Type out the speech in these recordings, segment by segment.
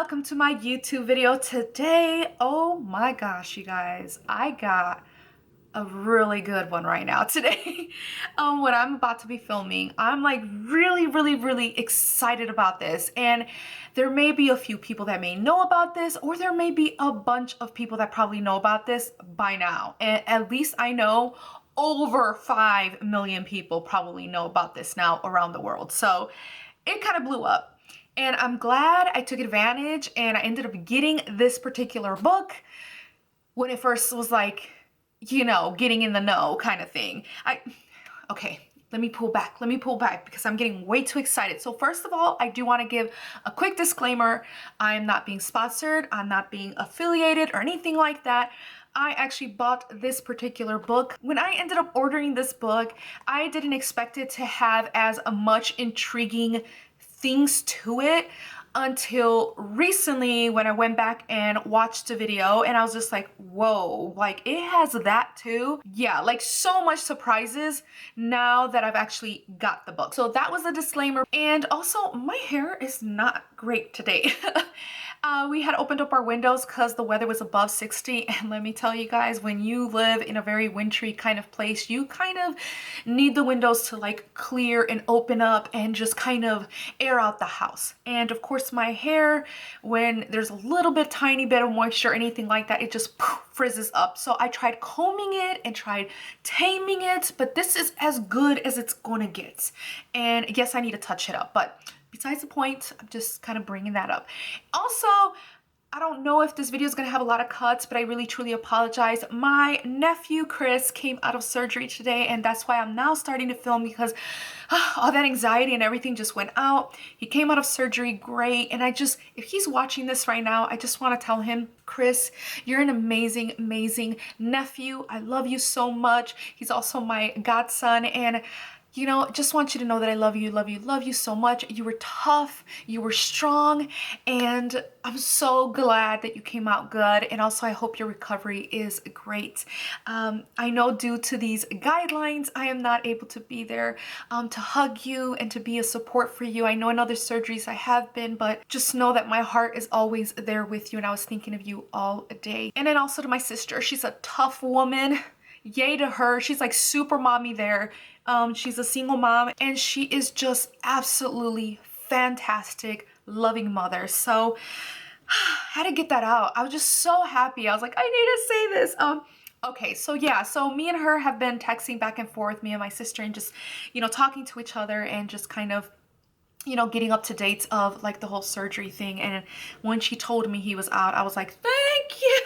welcome to my YouTube video today. Oh my gosh, you guys, I got a really good one right now today. What I'm about to be filming, I'm like really excited about this, and there may be a few people that may know about this, or there may be a bunch of people that probably know about this by now, and at least I know over 5 million people probably know about this now around the world. So it kind of blew up. And I'm glad I took advantage and I ended up getting this particular book when it first was like, you know, getting in the know kind of thing. Okay, let me pull back because I'm getting way too excited. So first of all, I do want to give a quick disclaimer. I am not being sponsored. I'm not being affiliated or anything like that. I actually bought this particular book. When I ended up ordering this book, I didn't expect it to have as much intriguing things to it until recently when I went back and watched the video, and I was just like, whoa, like it has that too. Yeah, like so much surprises now that I've actually got the book. So that was a disclaimer. And also my hair is not great today. We had opened up our windows because the weather was above 60, and let me tell you guys, when you live in a very wintry kind of place, you kind of need the windows to like clear and open up and just kind of air out the house. And of course my hair, when there's a little bit tiny bit of moisture or anything like that, it just frizzes up. So I tried combing it and tried taming it, but this is as good as it's gonna get. And yes, I need to touch it up, but besides the point, I'm just kind of bringing that up. Also, I don't know if this video is going to have a lot of cuts, but I really truly apologize. My nephew Chris came out of surgery today, and that's why I'm now starting to film, because all that anxiety and everything just went out. He came out of surgery great, and if he's watching this right now, I just want to tell him, Chris, you're an amazing nephew. I love you so much. He's also my godson, and you know, just want you to know that I love you so much. You were tough, you were strong, and I'm so glad that you came out good. And also I hope your recovery is great. I know due to these guidelines, I am not able to be there to hug you and to be a support for you. I know in other surgeries I have been, but just know that my heart is always there with you, and I was thinking of you all day. And then also to my sister, she's a tough woman. Yay to her. She's like super mommy there. She's a single mom, and she is just absolutely fantastic, loving mother. So had to get that out. I was just so happy. I was like, I need to say this. Okay, so yeah, so me and her have been texting back and forth, me and my sister, and just, you know, talking to each other and just kind of, you know, getting up to date of like the whole surgery thing. And when she told me he was out, I was like, thank you.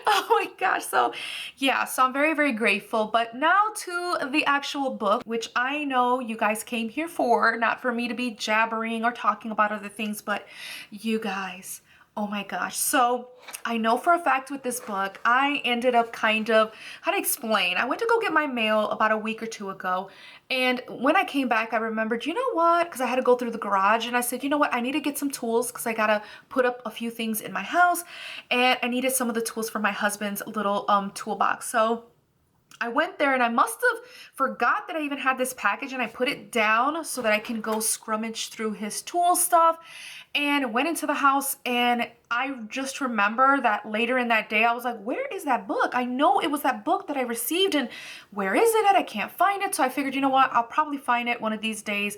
Oh my gosh. So yeah, so I'm very grateful. But now to the actual book, which I know you guys came here for, not for me to be jabbering or talking about other things, but you guys, oh my gosh. So I know for a fact with this book, I ended up kind of, how to explain, I went to go get my mail about a week or two ago, and when I came back, I remembered, you know what, because I had to go through the garage, and I said, you know what, I need to get some tools because I gotta put up a few things in my house, and I needed some of the tools for my husband's little toolbox. So I went there, and I must have forgot that I even had this package, and I put it down so that I can go scrummage through his tool stuff, and went into the house. And I just remember that later in that day, I was like, where is that book? I know it was that book that I received, and where is it at? I can't find it. So I figured, you know what, I'll probably find it one of these days.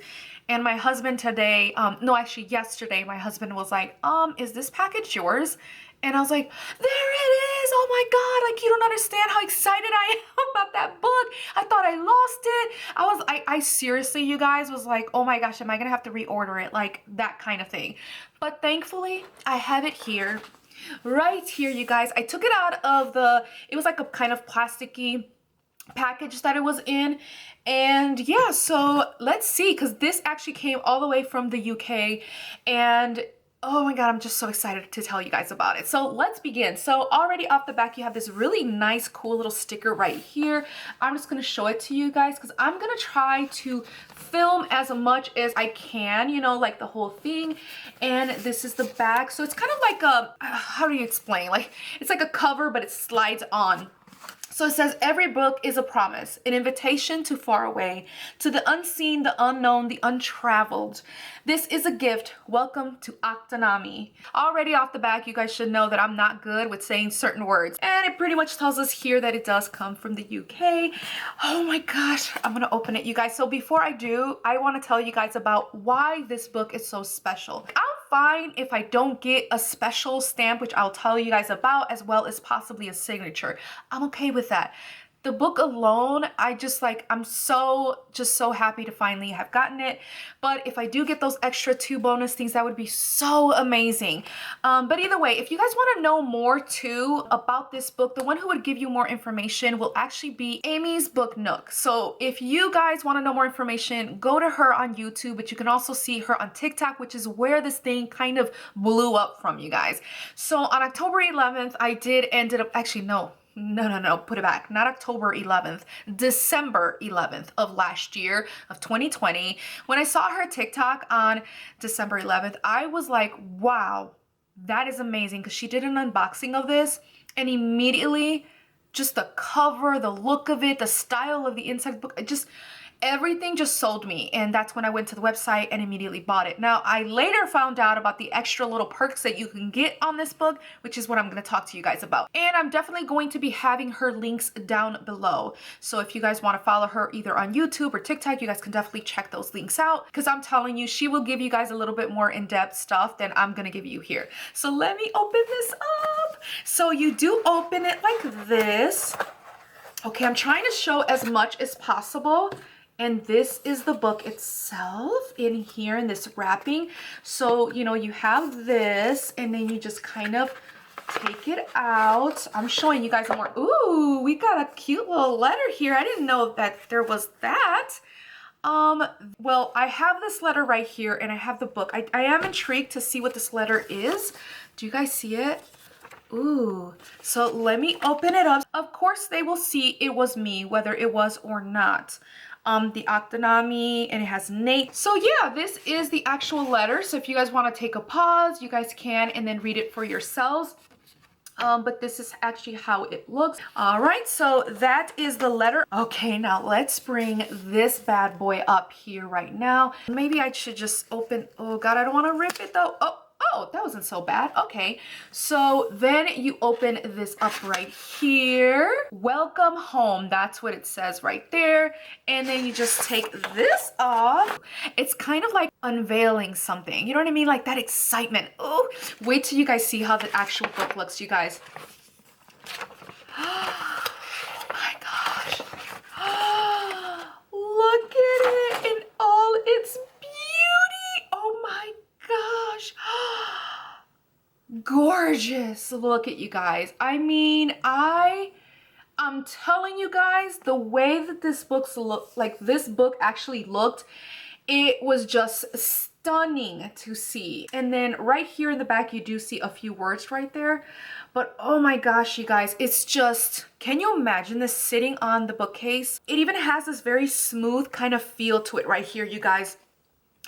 And my husband today, no, actually yesterday, my husband was like, is this package yours? And I was like, there it is. Oh my God. Like, you don't understand how excited I am about that book. I thought I lost it. I seriously, you guys, was like, oh my gosh, am I going to have to reorder it? Like that kind of thing. But thankfully I have it here, right here, you guys. I took it out of it was like a kind of plasticky package that it was in. And yeah, so let's see, because this actually came all the way from the UK, and oh my God, I'm just so excited to tell you guys about it. So let's begin. So already off the back, you have this really nice, cool little sticker right here. I'm just going to show it to you guys because I'm going to try to film as much as I can, you know, like the whole thing. And this is the back. So it's kind of like a, how do you explain? Like, it's like a cover, but it slides on. So it says, every book is a promise, an invitation to far away, to the unseen, the unknown, the untraveled. This is a gift. Welcome to Octunnumi. Already off the back, you guys should know that I'm not good with saying certain words. And it pretty much tells us here that it does come from the UK. Oh my gosh, I'm gonna open it, you guys. So before I do, I wanna tell you guys about why this book is so special. I'm fine if I don't get a special stamp, which I'll tell you guys about, as well as possibly a signature. I'm okay with that. The book alone, I'm just so happy to finally have gotten it. But if I do get those extra 2 bonus things, that would be so amazing. But either way, if you guys want to know more too about this book, the one who would give you more information will actually be Amy's book Nook. So if you guys want to know more information, go to her on YouTube, but you can also see her on TikTok, which is where this thing kind of blew up from, you guys. So on October 11th, put it back. Not October 11th, December 11th of last year of 2020. When I saw her TikTok on December 11th, I was like, wow, that is amazing, because she did an unboxing of this, and immediately just the cover, the look of it, the style of the inside book, everything just sold me. And that's when I went to the website and immediately bought it. Now, I later found out about the extra little perks that you can get on this book, which is what I'm going to talk to you guys about. And I'm definitely going to be having her links down below. So if you guys want to follow her either on YouTube or TikTok, you guys can definitely check those links out, because I'm telling you, she will give you guys a little bit more in-depth stuff than I'm going to give you here. So let me open this up. So you do open it like this. Okay, I'm trying to show as much as possible. And this is the book itself in here in this wrapping. So, you know, you have this, and then you just kind of take it out. I'm showing you guys more. Ooh, we got a cute little letter here. I didn't know that there was that. Well, I have this letter right here, and I have the book. I am intrigued to see what this letter is. Do you guys see it? Ooh, so let me open it up. Of course, they will see it was me, whether it was or not. The Octunnumi, and it has Nate. So yeah, this is the actual letter. So if you guys want to take a pause, you guys can, and then read it for yourselves. But this is actually how it looks. All right, so that is the letter. Okay, now let's bring this bad boy up here right now. Maybe I should just open, oh God, I don't want to rip it though. Oh, that wasn't so bad. Okay, so then you open this up right here. Welcome home. That's what it says right there. And then you just take this off. It's kind of like unveiling something. You know what I mean? Like that excitement. Oh, wait till you guys see how the actual book looks, you guys. Oh my gosh. Look at it in all its beauty. Oh my gosh. Gorgeous. Look at you guys. I mean, I'm telling you guys, the way that this book actually looked, it was just stunning to see. And then right here in the back, you do see a few words right there. But oh my gosh, you guys, it's just, can you imagine this sitting on the bookcase? It even has this very smooth kind of feel to it right here, you guys.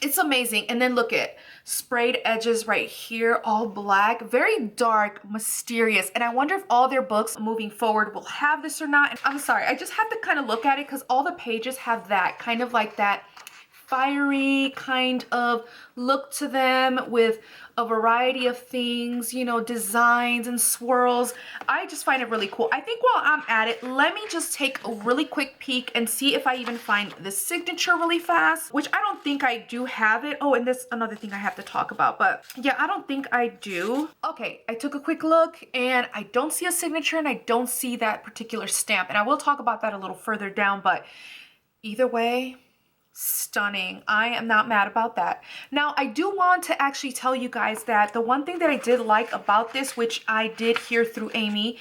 It's amazing. And then look at sprayed edges right here, all black, very dark, mysterious. And I wonder if all their books moving forward will have this or not. And I'm sorry, I just have to kind of look at it, because all the pages have that kind of like that fiery kind of look to them, with a variety of things, you know, designs and swirls. I just find it really cool. I think while I'm at it, let me just take a really quick peek and see if I even find the signature really fast, which I don't think I do have it. Oh, and this another thing I have to talk about, but yeah, I don't think I do. Okay, I took a quick look and I don't see a signature, and I don't see that particular stamp, and I will talk about that a little further down, but either way, stunning. I am not mad about that. Now, I do want to actually tell you guys that the one thing that I did like about this, which I did hear through Amy,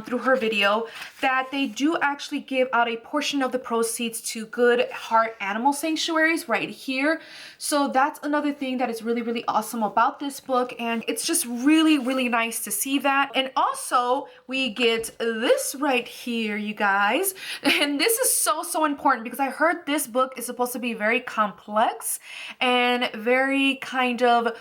through her video, that they do actually give out a portion of the proceeds to good heart animal sanctuaries right here. So that's another thing that is really, really awesome about this book. And it's just really, really nice to see that. And also we get this right here, you guys. And this is so, so important, because I heard this book is supposed to be very complex and very kind of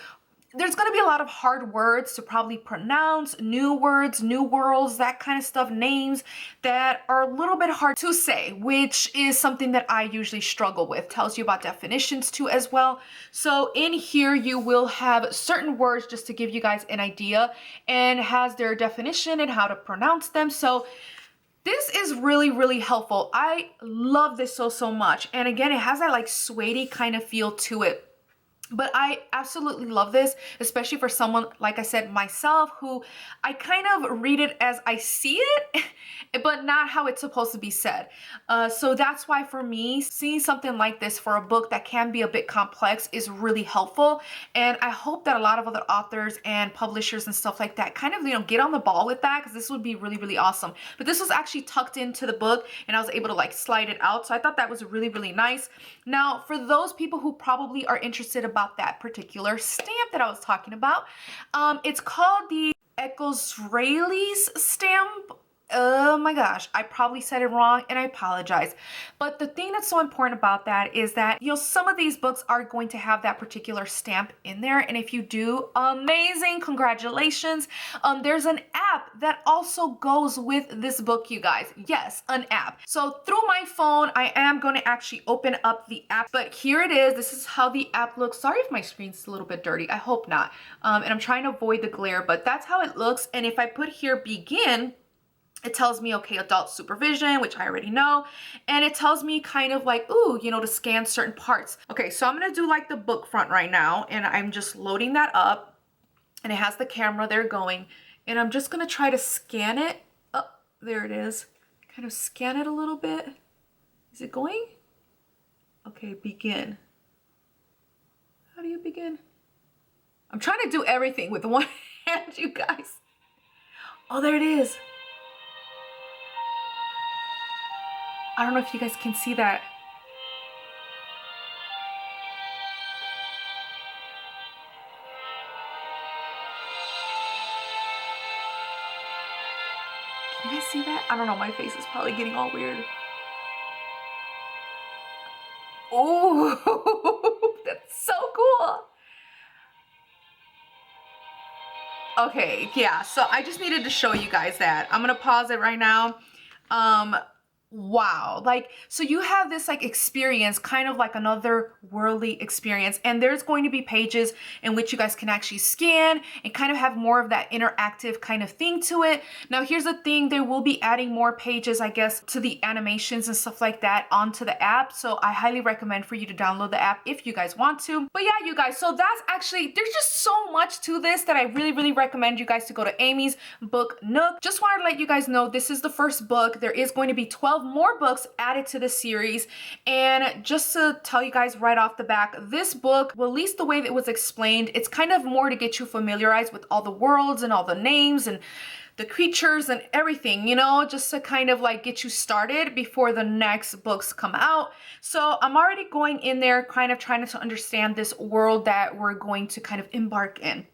there's going to be a lot of hard words to probably pronounce, new words, new worlds, that kind of stuff, names that are a little bit hard to say, which is something that I usually struggle with. Tells you about definitions too as well. So in here you will have certain words just to give you guys an idea, and has their definition and how to pronounce them. So this is really, really helpful. I love this so much. And again, it has that like suede kind of feel to it. But I absolutely love this, especially for someone, like I said, myself, who I kind of read it as I see it, but not how it's supposed to be said. So that's why for me, seeing something like this for a book that can be a bit complex is really helpful. And I hope that a lot of other authors and publishers and stuff like that kind of, you know, get on the ball with that, because this would be really, really awesome. But this was actually tucked into the book and I was able to like slide it out. So I thought that was really, really nice. Now, for those people who probably are interested about that particular stamp that I was talking about, it's called the Esmeralda stamp. Oh my gosh, I probably said it wrong and I apologize. But the thing that's so important about that is that, you know, some of these books are going to have that particular stamp in there. And if you do, amazing, congratulations. There's an app that also goes with this book, you guys. Yes, an app. So through my phone, I am going to actually open up the app, but here it is. This is how the app looks. Sorry if my screen's a little bit dirty. I hope not. And I'm trying to avoid the glare, but that's how it looks. And if I put here begin, it tells me, okay, adult supervision, which I already know. And it tells me kind of like, ooh, you know, to scan certain parts. Okay, so I'm going to do like the book front right now. And I'm just loading that up. And it has the camera there going. And I'm just going to try to scan it. Oh, there it is. Kind of scan it a little bit. Is it going? Okay, begin. How do you begin? I'm trying to do everything with one hand, you guys. Oh, there it is. I don't know if you guys can see that. Can you guys see that? I don't know, my face is probably getting all weird. Oh, that's so cool. Okay, yeah, so I just needed to show you guys that. I'm gonna pause it right now. Wow, like, so you have this like experience, kind of like another worldly experience, and there's going to be pages in which you guys can actually scan and kind of have more of that interactive kind of thing to it. Now here's the thing, they will be adding more pages, I guess, to the animations and stuff like that onto the app, so I highly recommend for you to download the app if you guys want to. But yeah, you guys, so that's actually, there's just so much to this that I really recommend you guys to go to Amy's book Nook. Just wanted to let you guys know this is the first book. There is going to be 12 more books added to the series, and just to tell you guys right off the back, this book, well, at least the way that it was explained, it's kind of more to get you familiarized with all the worlds and all the names and the creatures and everything, you know, just to kind of like get you started before the next books come out. So I'm already going in there kind of trying to understand this world that we're going to kind of embark in.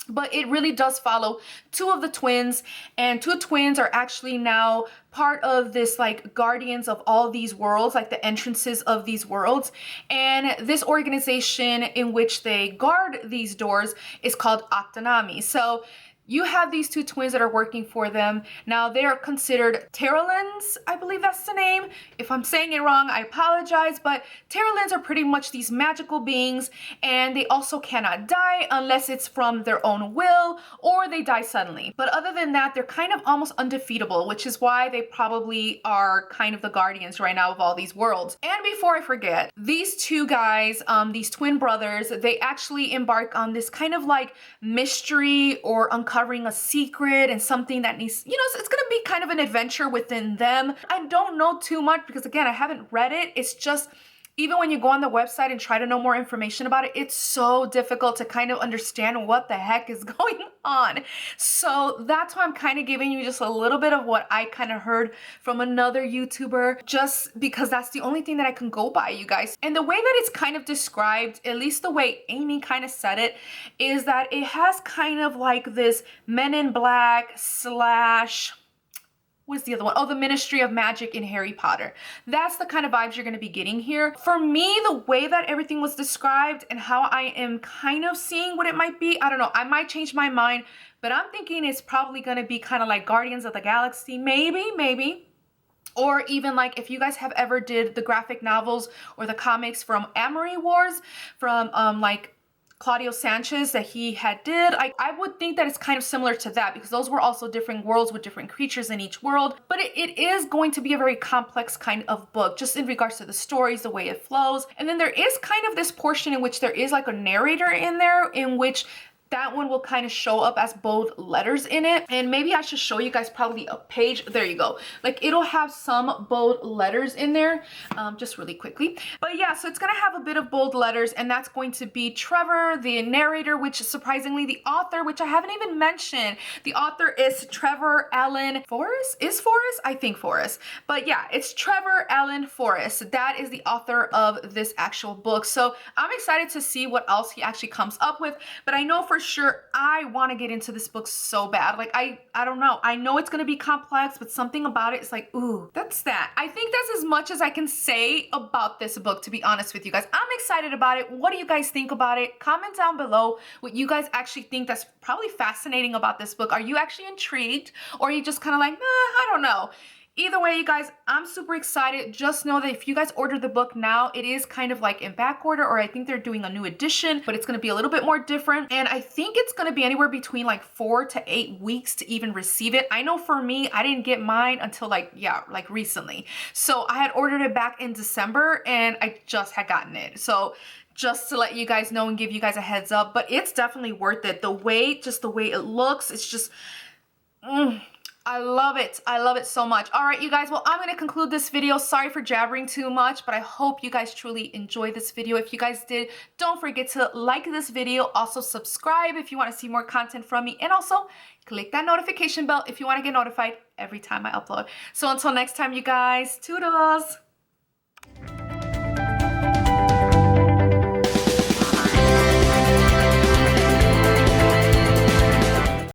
But it really does follow two of the twins, and two twins are actually now part of this like guardians of all these worlds, like the entrances of these worlds. And this organization in which they guard these doors is called Octunnumi. So you have these two twins that are working for them. Now they are considered Terralins, I believe that's the name. If I'm saying it wrong, I apologize, but Terralins are pretty much these magical beings, and they also cannot die unless it's from their own will or they die suddenly. But other than that, they're kind of almost undefeatable, which is why they probably are kind of the guardians right now of all these worlds. And before I forget, these two guys, these twin brothers, they actually embark on this kind of like mystery or uncovering a secret and something that needs, you know, it's gonna be kind of an adventure within them. I don't know too much because again, I haven't read it. It's just, even when you go on the website and try to know more information about it, it's so difficult to kind of understand what the heck is going on. So that's why I'm kind of giving you just a little bit of what I kind of heard from another YouTuber, just because that's the only thing that I can go by, you guys. And the way that it's kind of described, at least the way Amy kind of said it, is that it has kind of like this Men in Black slash, what's the other one? Oh, the Ministry of Magic in Harry Potter. That's the kind of vibes you're going to be getting here. For me, the way that everything was described and how I am kind of seeing what it might be, I don't know. I might change my mind, but I'm thinking it's probably going to be kind of like Guardians of the Galaxy. Maybe. Or even like if you guys have ever did the graphic novels or the comics from Amory Wars from like Claudio Sanchez that he had did. I would think that it's kind of similar to that because those were also different worlds with different creatures in each world. But it is going to be a very complex kind of book just in regards to the stories, the way it flows. And then there is kind of this portion in which there is like a narrator in there in which that one will kind of show up as bold letters in it. And maybe I should show you guys probably a page. There you go. Like it'll have some bold letters in there just really quickly. But yeah, so it's going to have a bit of bold letters and that's going to be Trevor, the narrator, which is surprisingly the author, which I haven't even mentioned. The author is Trevor Allen Forrest. Is Forrest? I think Forrest. But yeah, it's Trevor Allen Forrest. That is the author of this actual book. So I'm excited to see what else he actually comes up with. But I know for sure I want to get into this book so bad. Like I don't know. I know it's going to be complex, but something about it is like, ooh, that's that. I think that's as much as I can say about this book, to be honest with you guys. I'm excited about it. What do you guys think about it? Comment down below what you guys actually think that's probably fascinating about this book. Are you actually intrigued or are you just kind of like, nah, I don't know. Either way, you guys, I'm super excited. Just know that if you guys order the book now, it is kind of like in back order, or I think they're doing a new edition, but it's going to be a little bit more different. And I think it's going to be anywhere between like 4 to 8 weeks to even receive it. I know for me, I didn't get mine until like recently. So I had ordered it back in December and I just had gotten it. So just to let you guys know and give you guys a heads up, but it's definitely worth it. The way it looks, it's just, I love it. I love it so much. All right, you guys. Well, I'm going to conclude this video. Sorry for jabbering too much, but I hope you guys truly enjoyed this video. If you guys did, don't forget to like this video. Also subscribe if you want to see more content from me. And also click that notification bell if you want to get notified every time I upload. So until next time, you guys, toodles.